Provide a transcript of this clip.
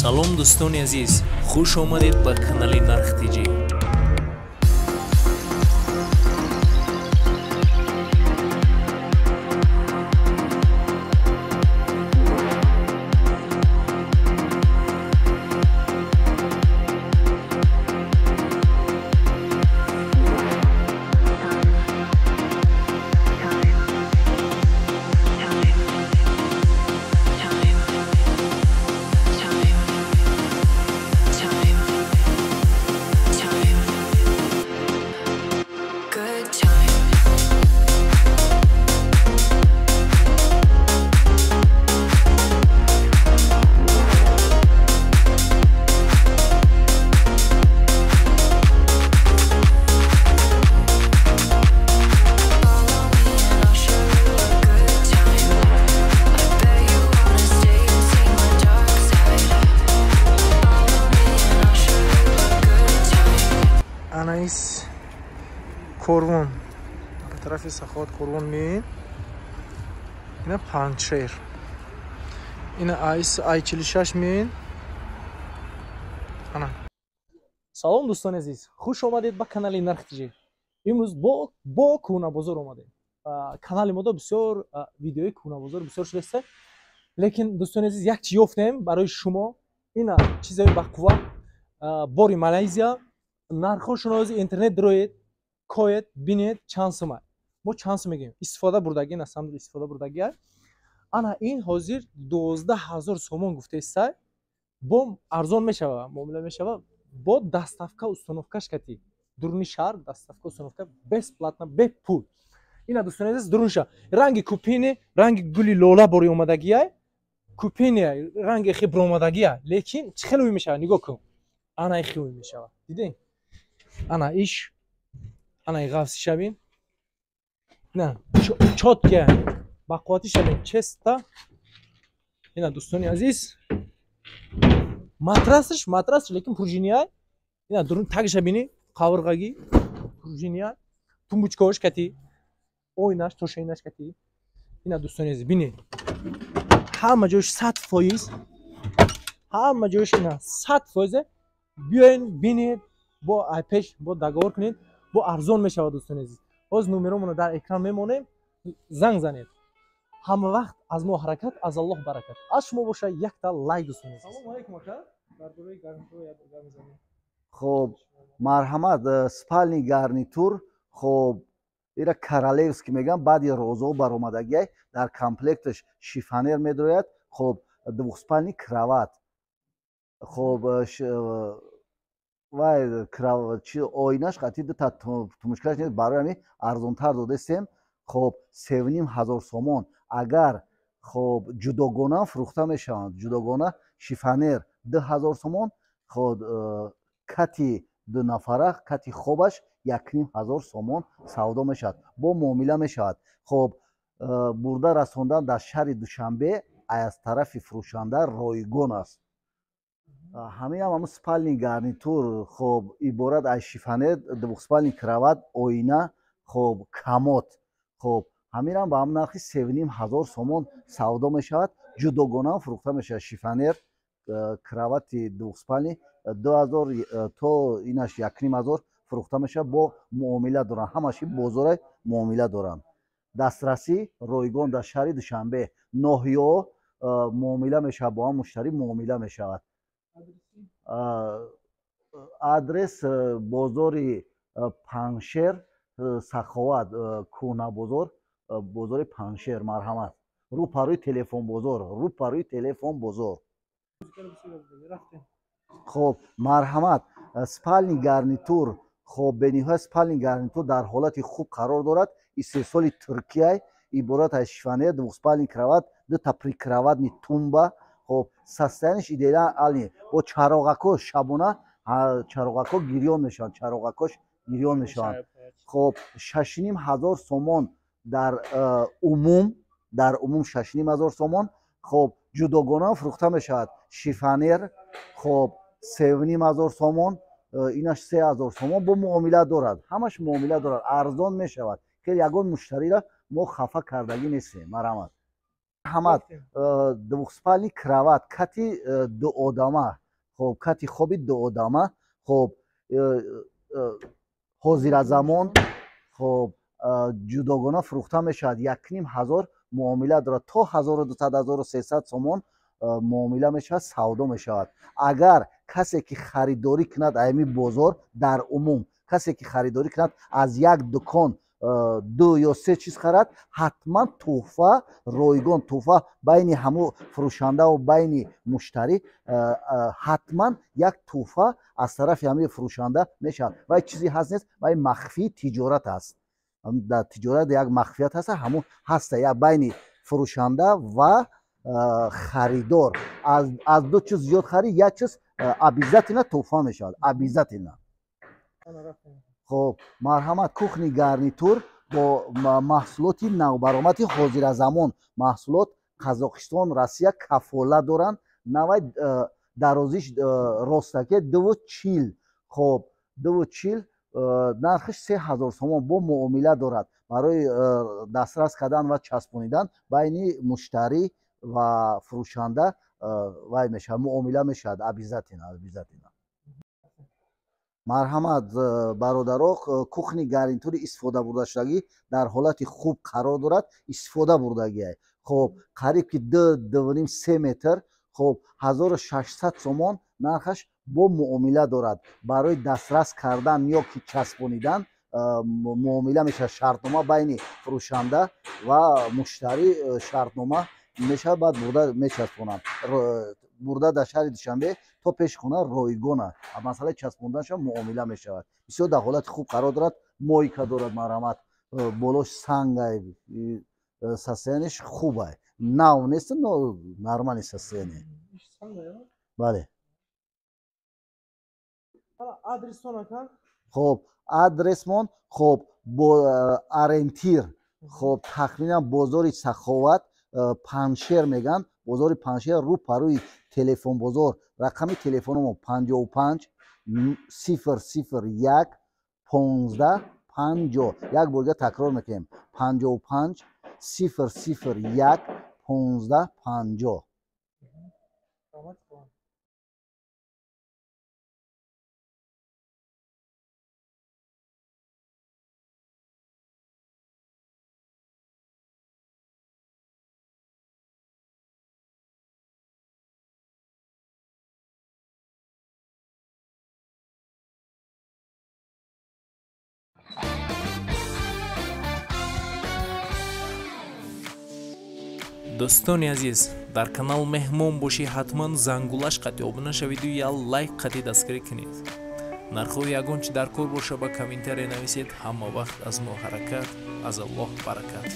салом дӯстони азиз, хуш омадед ба канали Нархтиҷӣ. Анаис Корвон по тарафи Саховат Корвон меин. Ина Панчшер. Ина Айс Ай46 меин. Ана. Салом дӯстони азиз. Хуш омадед ба канали Нархтиҷӣ. Имрӯз бо кӯҳнабозор омадем. Канали мо бисёр видеои кӯҳнабозор бисёр шудааст. Лекин дӯстони азиз як чиз ёфтем барои шумо. Ина чизои бақувва. Бори Малайзия. Нархошон ҳозир интернет дороед, коед, бинед чанд сум. Мо чанд сум мегӯем. Истифода бурдагӣ, насамд истифода бурдагӣ. Ана ин ҳозир 12000 сомон гуфтаист. Бо арзон мешава, муомила мешава. Бо даставка установкаш кати. Дуруни шаҳр даставка установка бесплатна, бе пул. Ина дӯстони азиз дурунша. Ранги купини, ранги гули лола бори омадагӣ. Купини ранги хи бромадагӣ. Лекин чӣ хело мешава? Нигоҳ кун. Ана ин хело мешава. Диден? Ана иш, ана гавси шавин, на чотка, бақуввати шавин честа. Ина дӯстони азиз, матрасш, лекин пружиния. Ина дурун тагша бини, қаврғаги, пружиния, тумбучкош кати, ойнаш, тошаинаш кати. Ина дӯстони азиз бини. Ҳама ҷош 100%, ҳама ҷош ина 100%. Биёин бинед. Бо айпеш бо договор кунед, бо арзон мешавад дӯстони азиз. Ҳозир номеромона дар экран мемонем, занг занед. Ҳама вақт аз мо ҳаракат, аз Аллоҳ баракат. Аз шумо боша якта лайк дӯстони азиз. Салом алайкум ака. Дар бораи гарнитур як гап мезанем. Хоб, марҳамат, спальни гарнитур, хоб, ира Королевский мегам, баъди розо баромадагӣ дар комплекташ шифонер медояд, хоб, двухспальни кроват. Хоб, вай кровати ойнаш қати дута тумушкаш нет барои ҳами арзонтар додастем. Хоб 3500 сомон. Агар хоб ҷудогона фурӯхта мешаванд. Ҷудогона шифонер 2000 сомон. Хоб кати дунафара кати хобаш 1500 сомон савдо мешавад. Бо муомила мешавад. Хоб бурда расондан дар шаҳри Душанбе аз тарафи фурӯшанда ройгон аст. Ҳамин спальни гарнитур хоб иборат аз шифонер, двухспальни кроват, ойна, хоб камод. Хоб ҳаминам ба ҳам нархи 3500 сомон савдо мешавад. ҷудогона фурӯхта мешавад. Шифонер, кровати двухспальни 2000 то инаш 1500 фурӯхта мешавад. Бо муомила доранд. Ҳамаши бозора муомила доранд. Дастрасӣ ройгон дар шаҳри Душанбе. Ноҳиё муомила мешавад. Бо ҳам муштарӣ муомила мешавад. Адрес бозори Паншер, Саховат, кӯҳнабозор, бозори Паншер, марҳамат. Рӯпарӯи телефон бозор. Хоб, марҳамат. Спальни гарнитур, хоб бениҳоят спальни гарнитур дар ҳолати хуб қарор дорад. Истеҳсоли Туркия, иборат аз шифонер, двухспальни кроват, дута прикроватни тумба. Хоб, састаяниш идеале. Бо чароғако шабона, чароғако гирён мешаванд. Хоб, 6500 сомон дар умум 6500 сомон. Хоб, ҷудогона фурӯхта мешавад. Шифонер, хоб, 3500 сомон, инаш 3000 сомон бо муомила дорад. Ҳамаш муомила дорад. Арзон мешавад. Хеле ягон муштариро мо хафа кардагӣ нестем. Марҳамат. Ҳамад двухспальни кроват, кати дуодама, хоб кати хоби дуодама, хоб ҳозиразамон, хоб ҷудогона фурӯхта мешавад. 1500 муомила дорад, то 1200-1300 сомон муомила мешавад, савдо мешавад. Агар касе ки харидорӣ кунад айми бозор, дар умум касе ки харидорӣ кунад аз як дукон 2 ё 3 чиз харад, ҳатман туҳфа ройгон, туҳфа байни ҳамун фурӯшандаву байни муштарӣ ҳатман як туҳфа аз тарафи ҳамин фурӯшанда мешавад. Вай чизе ҳаст нест, вай махфии тиҷорат аст. Дар тиҷорат як махфият ҳаст, ҳамун ҳаста як байни фурӯшанда ва харидор. Аз ду чиз зиёд харид, як чиз обязательно туҳфа мешавад, обязательно. خب مرحمت کخنی гарнитур با محصولات نوبرآمدی حاضرزمان، محصولات قزاقستان روسیه کفالت دارند. نوع درازیش راستکه 240. خب 240 نرخش 3000 سومان با معامله دارد برای دسترس کردن و چسبانیدن بین مشتری و فروشنده وای میشه، معامله میشه. обязательно. марҳамат бародаро, кухни гарнитури истифода бурдашудагӣ дар ҳолати хуб қарор дорад, истифода бурдагӣ. хоб қариб ки 2-2.5 метр, хоб 1600 сомон нархаш бо муомила дорад. барои дастрас кардан ё ки часпонидан муомила мешавад. шартнома байни фурӯшанда ва муштарӣ шартнома мешавад, баъд бурда мечаспонанд. бурда дар шаҳри душанбе то пеши хона ройгона масъалаи часпонданаш муомила мешавад. бисёр дар ҳолати хуб қарор дорад. мойка дорад. марҳамат болош сангай, состоянияш хубай, нав нест, нормальни состояние. бале. хоб адресмон, хоб бо ориентир, хоб тахминан бозори Саховат, Паншер меган, бозори Паншер рӯ парӯи телефон бозор. рақами телефономо 55 001 15 50. як борга такрор мекунем. 55 001 15 50. дӯстони азиз, дар канал меҳмон бошӣ, ҳатман зангулаш қати обуна шавиду я лайк қати дастгирӣ кунед. нархҳои ягон чи дар кор боша ба комментария нависед. ҳама вақт аз мо ҳаракат, аз Аллоҳ баракат.